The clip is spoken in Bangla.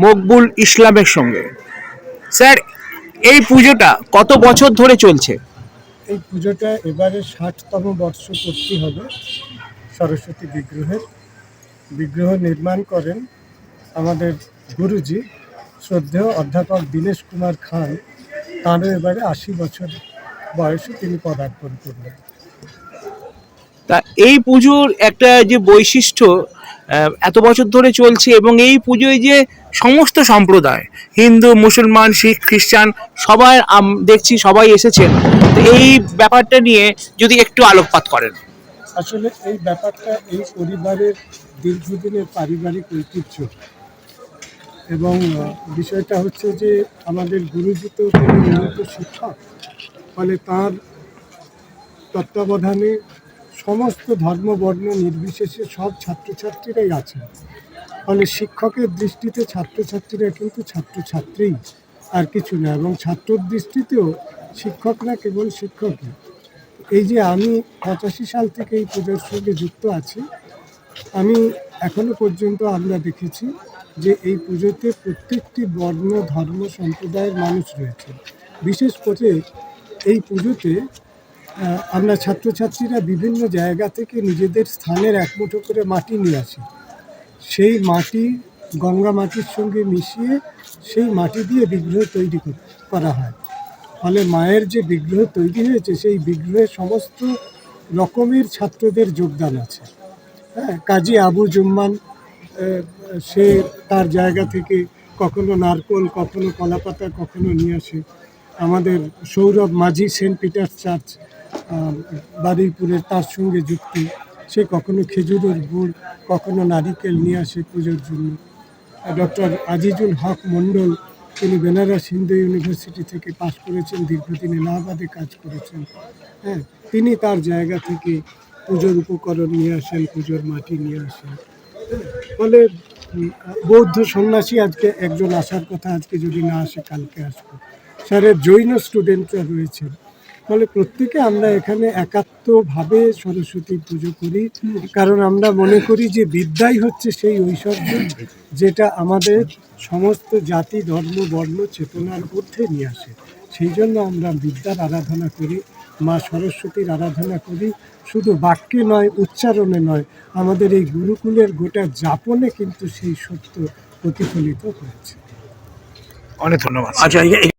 মকবুল ইসলামের সঙ্গে। স্যার, এই পুজোটা কত বছর ধরে চলছে? এই পুজোটা এবারে 60তম বর্ষ পূর্তি হবে। সরস্বতী বিগ্রহ নির্মাণ করেন আমাদের গুরুজি শ্রদ্ধেয় অধ্যাপক দীনেশ কুমার খান। তাঁরও এবারে 80 বছর বয়সে তিনি পদার্পণ করলেন। তা এই পুজোর একটা যে বৈশিষ্ট্য, এত বছর ধরে চলছে এবং এই পুজোয় যে সমস্ত সম্প্রদায়, হিন্দু, মুসলমান, শিখ, খ্রিস্টান, সবাই দেখছি সবাই এসেছেন। তো এই ব্যাপারটা নিয়ে যদি একটু আলোকপাত করেন। আসলে এই ব্যাপারটা এই পরিবারের দীর্ঘদিনের পারিবারিক ঐতিহ্য এবং বিষয়টা হচ্ছে যে আমাদের গুরুজি তো নিয়মিত শিক্ষক, ফলে তার তত্ত্বাবধানে সমস্ত ধর্ম বর্ণ নির্বিশেষে সব ছাত্রছাত্রীরাই আছেন। ফলে শিক্ষকের দৃষ্টিতে ছাত্রছাত্রীরা কিন্তু ছাত্রছাত্রীই, আর কিছু না। এবং ছাত্রর দৃষ্টিতেও শিক্ষকরা কেবল শিক্ষকই। এই যে আমি 85 সাল থেকে এই পুজোর সঙ্গে যুক্ত আছি, আমি এখনো পর্যন্ত আমরা দেখেছি যে এই পুজোতে প্রত্যেকটি বর্ণ ধর্ম সম্প্রদায়ের মানুষ রয়েছে। বিশেষ করে এই পুজোতে আমরা ছাত্রছাত্রীরা বিভিন্ন জায়গা থেকে নিজেদের স্থানের এক মুঠো করে মাটি নিয়ে আসি। সেই মাটি গঙ্গা মাটির সঙ্গে মিশিয়ে সেই মাটি দিয়ে বিগ্রহ তৈরি করা হয়। ফলে মায়ের যে বিগ্রহ তৈরি হয়েছে সেই বিগ্রহে সমস্ত রকমের ছাত্রদের যোগদান আছে। হ্যাঁ, কাজী আবু জুম্মান সে তার জায়গা থেকে কখনো নারকোল, কখনো কলাপাতা, কখনো নিয়ে আসে। আমাদের সৌরভ মাঝি সেন্ট পিটার্স চার্চ বারুইপুরের, তার সঙ্গে যুক্ত, সে কখনো খেজুরের গুড়, কখনো নারিকেল নিয়ে আসে পুজোর জন্য। ডক্টর আজিজুল হক মণ্ডল, তিনি বেনারস হিন্দু ইউনিভার্সিটি থেকে পাশ করেছেন, দীর্ঘদিন এলাহাবাদে কাজ করেছেন। হ্যাঁ, তিনি তার জায়গা থেকে পুজোর উপকরণ নিয়ে আসেন, পুজোর মাটি নিয়ে আসেন। ফলে বৌদ্ধ সন্ন্যাসী আজকে একজন আসার কথা, আজকে যদি না আসে কালকে আসবে। স্যারের জৈন স্টুডেন্টরা রয়েছেন। ফলে প্রত্যেকে আমরা এখানে একাত্মভাবে সরস্বতী পুজো করি, কারণ আমরা মনে করি যে বিদ্যাই হচ্ছে সেই ঐশ্বর্য যেটা আমাদের সমস্ত জাতি ধর্ম বর্ণ চেতনার ঊর্ধ্বে নিয়ে আসে। সেই জন্য আমরা বিদ্যার আরাধনা করি, মা সরস্বতীর আরাধনা করি। শুধু বাক্যে নয়, উচ্চারণে নয়, আমাদের এই গুরুকুলের গোটা যাপনে কিন্তু সেই সত্য প্রতিফলিত হয়েছে। অনেক ধন্যবাদ। আচ্ছা,